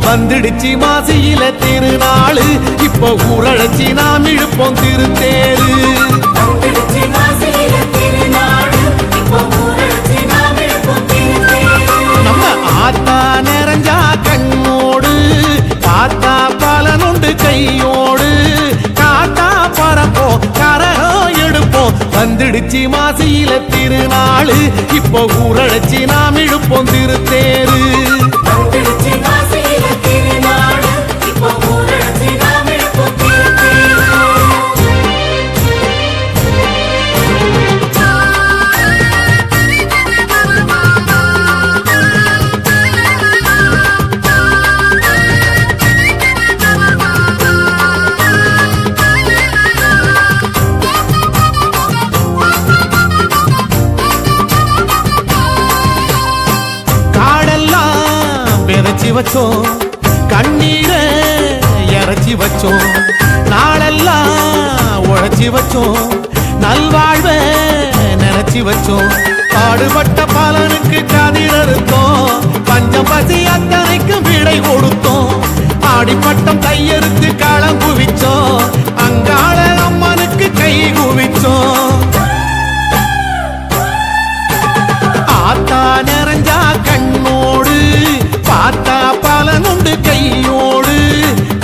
வந்துடுச்சு மாசியில திருநாளு இப்ப ஊரழைச்சி நாம் இழுப்போம் திருத்தேரு நம்ம ஆத்தா நிறைஞ்சா கண்ணோடு காத்தா பலனுண்டு கையோடு காத்தா பறப்போம் கரகம் எடுப்போம் வந்துடுச்சு மாசியில திருநாளு இப்ப ஊரழைச்சி நாம் இழுப்போம் திருத்தேரு வச்சோம் கண்ணீரை இறைச்சி வச்சோம் நாளெல்லாம் உழைச்சி வச்சோம் நல்வாழ்வை நினைச்சி வச்சோம் பாடுபட்ட பலனுக்கு கதிர் அறுத்தோம் பஞ்சம் பசி அத்தனைக்கும் விடை கொடுத்தோம் ஆடிப்பட்டம் கையெடுத்து களம் குவிச்சோம் அங்காள அம்மனுக்கு கை குவிச்சோம் ஆத்தா நிறைஞ்சா கண்ணோடு பார்த்தா பலனுண்டு கையோடு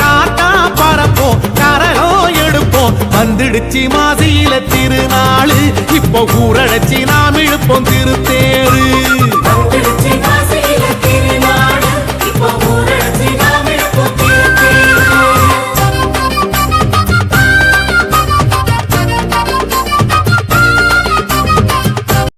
காத்தா பறப்போம் கரகம் எடுப்போம் வந்துடுச்சு மாசியில திருநாளு இப்ப ஊரழைச்சி நாம் இழுப்போம் திருத்தேரு